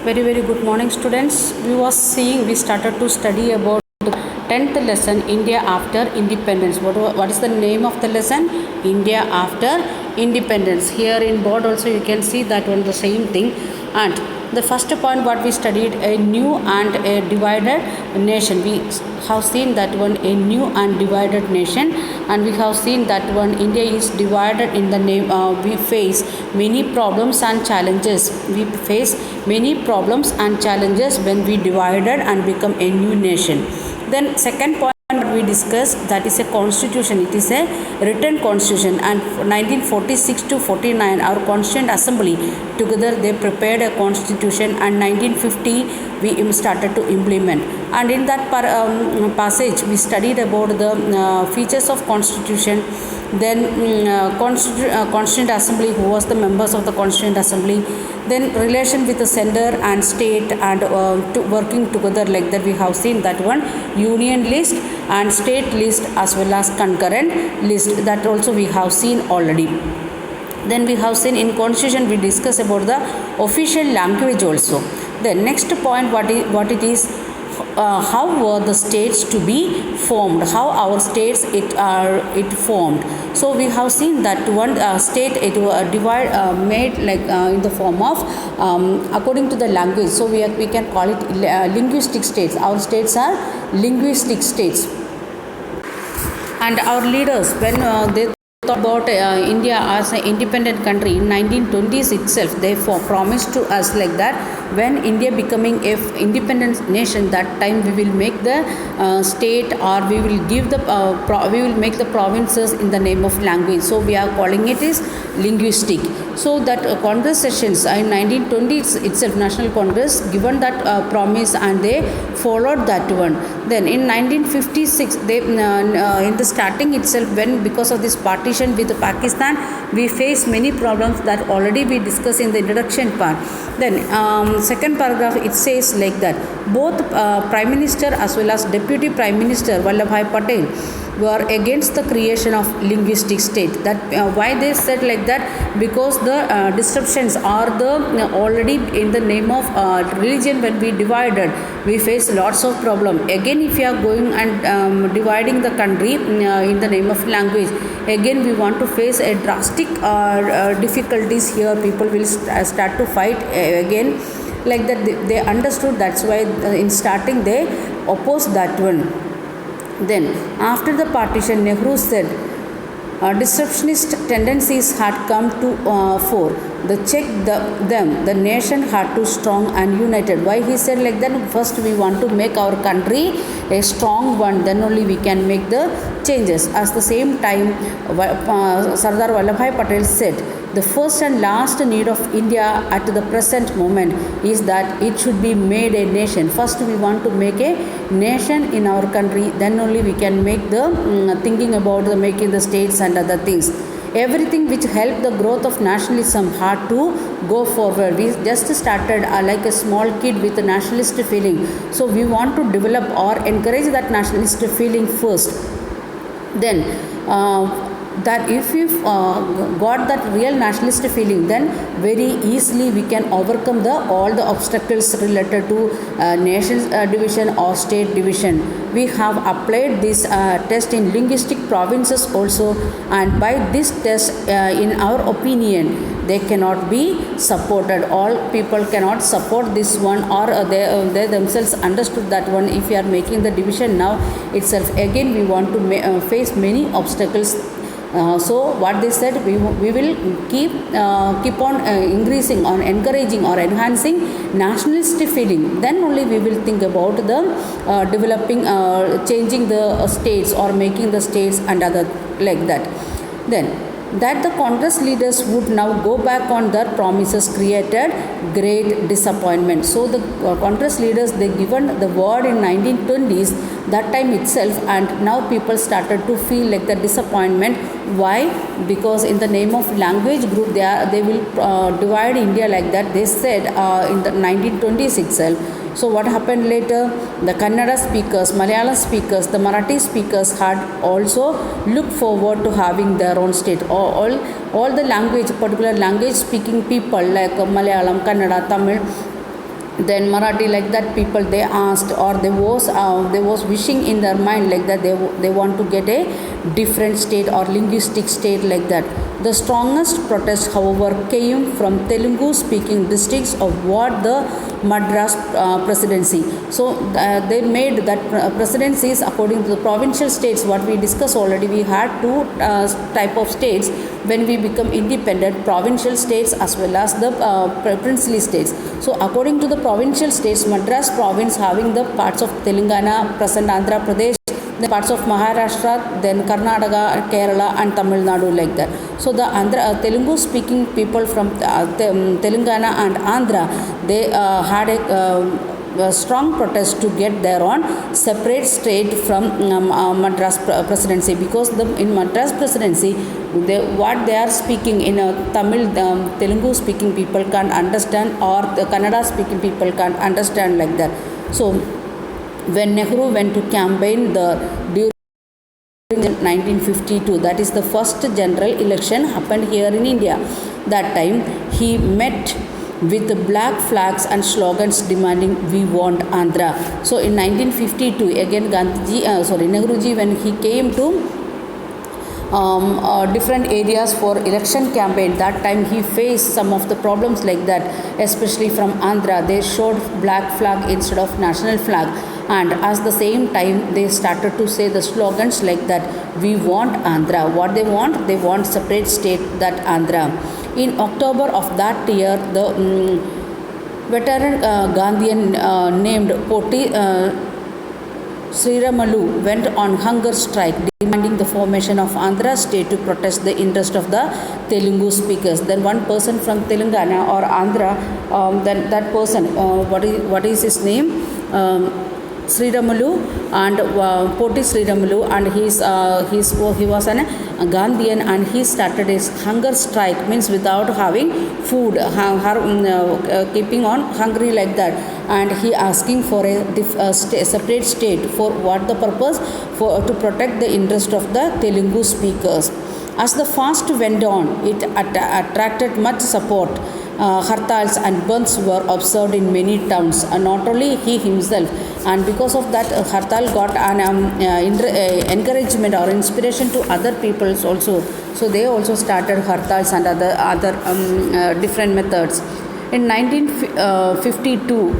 Very good morning, students. We started to study about 10th lesson, India after independence. What is the name of the lesson? India after independence. Here in board also you can see that one, the same thing. And the first point what we studied, a new and a divided nation. We have seen that one, a new and divided nation, and we have seen that one, India is divided in the name. We face many problems and challenges. We face many problems and challenges when we divided and become a new nation. Then second point we discussed, that is a constitution. It is a written constitution, and 1946 to 49 our constituent assembly together they prepared a constitution, and 1950 we started to implement. And in that passage we studied about the features of constitution. Then constituent assembly, who was the members of the constituent assembly, then relation with the center and state, and working together, like that we have seen that one, union list and state list as well as concurrent list, that also we have seen already. Then we have seen in constitution we discuss about the official language also. The next point, what it is, how were the states to be formed, how our states it formed. So we have seen that one state it made like in the form of according to the language. So we can call it linguistic states. Our states are linguistic states. And our leaders, when they thought about India as an independent country in 1920s itself, they promised to us like that when India becoming a independent nation, that time we will make the state, or we will give the we will make the provinces in the name of language. So we are calling it is linguistic. So that Congress sessions in 1920s itself, National Congress given that promise, and they followed that one. Then in 1956 they in the starting itself, when because of this partition with Pakistan, we face many problems that already we discussed in the introduction part. Then second paragraph it says like that both Prime Minister as well as Deputy Prime Minister Vallabhbhai Patel were against the creation of linguistic state. That why they said like that, because the disruptions are the already in the name of religion. When we divided, we face lots of problem. Again, if you are going and dividing the country in the name of language, again we want to face a drastic difficulties here. People will start to fight again, like that they understood. That's why in starting they opposed that one. Then after the partition, Nehru said disruptionist tendencies had come to fore. The the nation had to strong and united. Why he said like that? First we want to make our country a strong one, then only we can make the changes. At the same time, Sardar Vallabhbhai Patel said the first and last need of India at the present moment is that it should be made a nation. First we want to make a nation in our country, then only we can make the thinking about the making the states and other things. Everything which helped the growth of nationalism had to go forward. We just started like a small kid with a nationalist feeling. So we want to develop or encourage that nationalist feeling first. Then that if we got that real nationalist feeling, then very easily we can overcome all the obstacles related to nation division or state division. We have applied this test in linguistic provinces also, and by this test in our opinion they cannot be supported. All people cannot support this one, or they themselves understood that one. If we are making the division now itself, again we want to face many obstacles. So what they said, we will keep on increasing or encouraging or enhancing nationalist feeling. Then only we will think about the developing, changing the states or making the states and other like that. Then that the Congress leaders would now go back on their promises created great disappointment. So the Congress leaders, they given the word in 1920s that time itself, and now people started to feel like the disappointment. Why? Because in the name of language group they will divide India like that. They said in the 1920s itself. So what happened later? The Kannada speakers, Malayalam speakers, the Marathi speakers had also looked forward to having their own state. All the language, particular language speaking people like Malayalam, Kannada, Tamil, then Marathi, like that people they asked, or they was wishing in their mind like that they want to get a different state or linguistic state like that. The strongest protest, however, came from Telugu speaking districts of what the Madras presidency. So they made that presidencies according to the provincial states. What we discussed already, we had two type of states when we become independent: provincial states as well as the princely states. So according to the provincial states, Madras province having the parts of Telangana, present Andhra Pradesh, the parts of Maharashtra, then Karnataka, Kerala and Tamil Nadu like that. So the Telugu speaking people from Telangana and Andhra, they had a strong protest to get their own separate state from Madras presidency, because in Madras presidency what they are speaking in Tamil, Telugu speaking people can't understand, or the Kannada speaking people can't understand like that. So when Nehru went to campaign during 1952, that is the first general election happened here in India. That time he met with black flags and slogans demanding we want Andhra. So in 1952 again Nehruji, when he came to different areas for election campaign, that time he faced some of the problems like that, especially from Andhra. They showed black flag instead of national flag, and at the same time they started to say the slogans like that, we want Andhra. What they want separate state, that Andhra. In October of that year, the veteran Gandhian named Poti Sriramalu went on hunger strike demanding the formation of Andhra state to protest the interest of the Telugu speakers. Then one person from Telangana or Andhra, then that person, what is his name? Sriramalu and Poti Sriramalu, and he was a Gandhian, and he started his hunger strike, means without having food, keeping on hungry like that, and he asking for a separate state. For what the purpose? For to protect the interest of the Telugu speakers. As the fast went on, it attracted much support. Hartals and burns were observed in many towns, not only he himself, and because of that Hartal got an encouragement or inspiration to other peoples also. So they also started Hartals and other different methods. In 1952,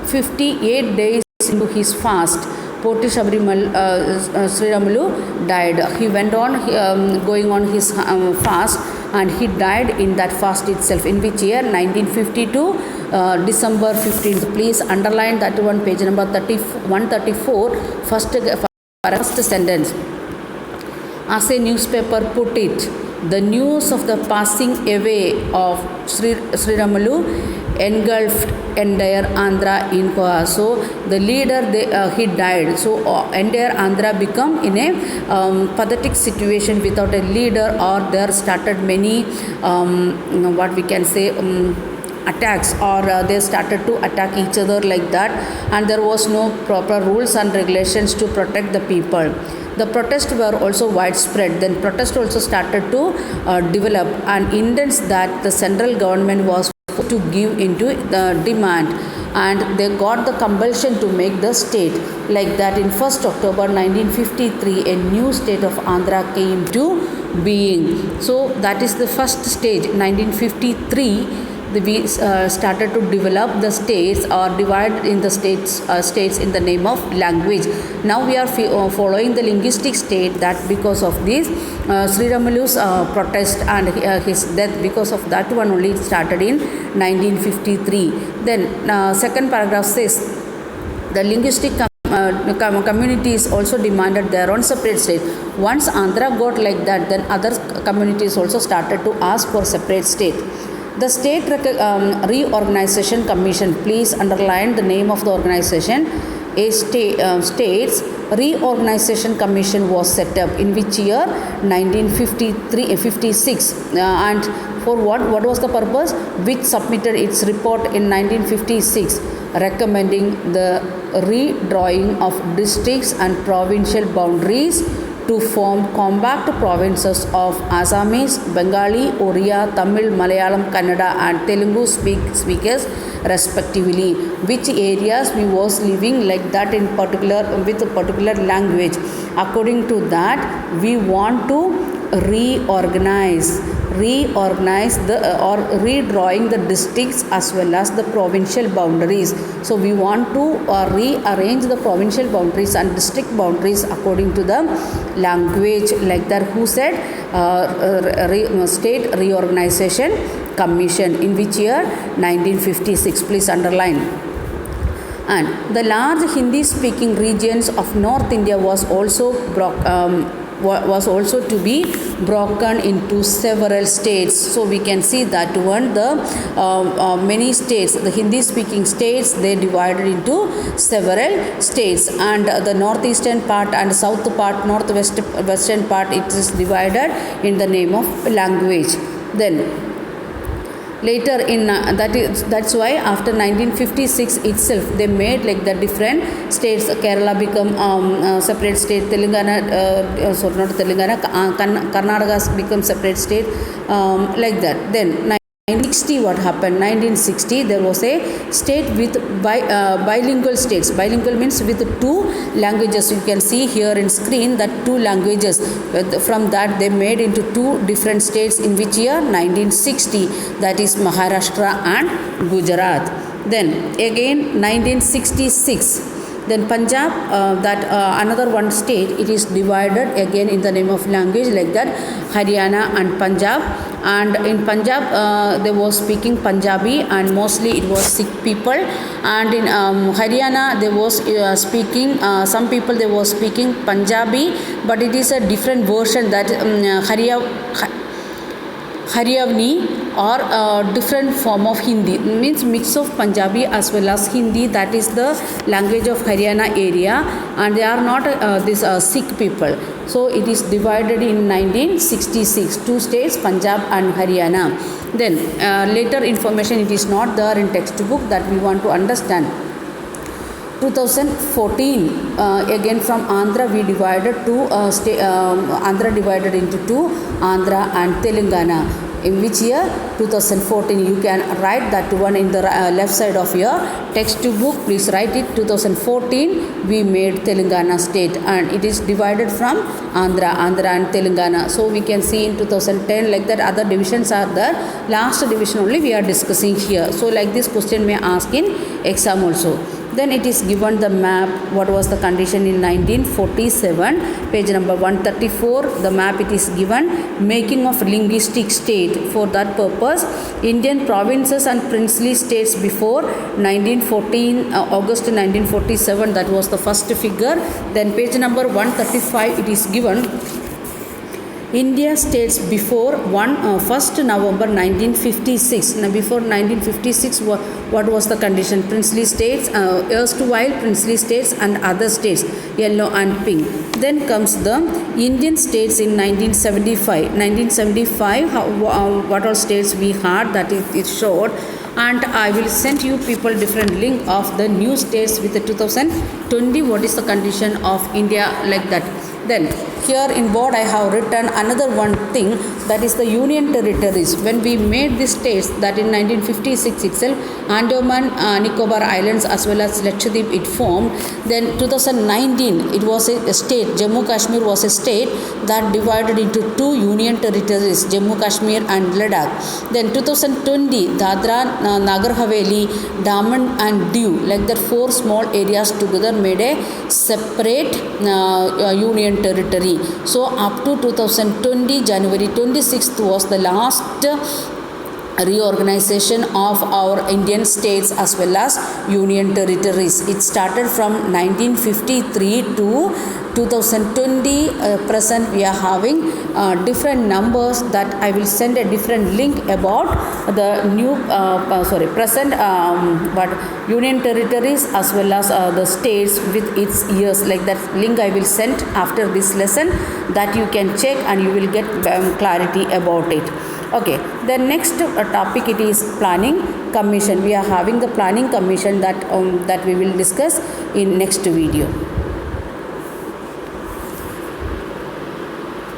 58 days into his fast, Poti Sriramalu died. He went on going on his fast, and he died in that fast itself. In which year? 1952, December 15th. Please underline that one, page number 134, first sentence. As a newspaper put it, the news of the passing away of Sriramalu engulfed entire Andhra in chaos. So the leader, he died. So entire Andhra become in a pathetic situation without a leader, or there started many what we can say attacks, or they started to attack each other like that, and there was no proper rules and regulations to protect the people. The protests were also widespread. Then protest also started to develop, and intends that the central government was to give into the demand, and they got the compulsion to make the state like that. In 1st October 1953, a new state of Andhra came to being. So that is the first stage. 1953 we started to develop the states, or divide in the states in the name of language. Now we are following the linguistic state, that because of this Sriramalu's protest and his death, because of that one only it started in 1953. Then second paragraph says the linguistic communities also demanded their own separate state. Once Andhra got like that, then other communities also started to ask for separate state. The State Reorganization Commission, please underline the name of the organization. A States Reorganization Commission was set up. In which year? 1956. And for what was the purpose? Which submitted its report in 1956, recommending the redrawing of districts and provincial boundaries to form compact provinces of Assamese, Bengali, Oriya, Tamil, Malayalam, Kannada and Telugu speakers respectively. Which areas we was living like that in particular with a particular language. According to that, we want to reorganize the or redrawing the districts as well as the provincial boundaries. So we want to rearrange the provincial boundaries and district boundaries according to the language, like that. Who said? State Reorganization Commission. In which year? 1956. Please underline. And the large Hindi speaking regions of North India was also to be broken into several states. So we can see that one, the many states, the Hindi speaking states, they divided into several states, and the northeastern part and south part, western part, it is divided in the name of language. Then later in that's why after 1956 itself they made like the different states. Kerala become separate state, Telangana sorry, not Telangana, Karnataka become separate state, like that. Then 1960, what happened? 1960 there was a state with bilingual states. Bilingual means with two languages. You can see here in screen that two languages. From that they made into two different states. In which year? 1960. That is Maharashtra and Gujarat. Then again 1966. Then Punjab, another one state, it is divided again in the name of language, like that. Haryana and Punjab. And in Punjab they were speaking Punjabi, and mostly it was Sikh people. And in Haryana they was speaking, some people they were speaking Punjabi, but it is a different version, that Haryavani, or different form of Hindi, means mix of Punjabi as well as Hindi. That is the language of Haryana area, and they are not this Sikh people. So it is divided in 1966, two states, Punjab and Haryana. Then later information, it is not there in textbook, that we want to understand. 2014 again from Andhra we divided to Andhra divided into two, Andhra and Telangana. In which year? 2014. You can write that one in the left side of your textbook. Please write it. 2014 we made Telangana state, and it is divided from Andhra and Telangana. So we can see in 2010 like that other divisions are there. Last division only we are discussing here. So like this question may ask in exam also. Then it is given the map, what was the condition in 1947, page number 134. The map it is given, making of linguistic state. For that purpose, Indian provinces and princely states before 1914, August 1947, that was the first figure. Then page number 135, it is given India states before 1st November 1956. Now before 1956, what was the condition? Princely states, erstwhile princely states and other states, yellow and pink. Then comes the Indian states in 1975. 1975, what all states we had, that is showed. And I will send you people different link of the new states with the 2020, what is the condition of India, like that. Then here in board I have written another one thing, that is the union territories. When we made these states, that in 1956 itself, Andaman Nicobar Islands as well as Lakshadweep it formed. Then 2019 it was a state, Jammu Kashmir was a state that divided into two union territories, Jammu Kashmir and Ladakh. Then 2020 Dadra, Nagar Haveli, Daman and Diu, like that four small areas together made a separate union territory. So up to 2020 January 26th was the last reorganization of our Indian states as well as union territories. It started from 1953 to 2020. Present we are having different numbers, that I will send a different link about the new present but union territories as well as the states with its years. Like that link I will send after this lesson, that you can check and you will get clarity about it. Okay, the next topic it is planning commission. We are having the planning commission that we will discuss in next video.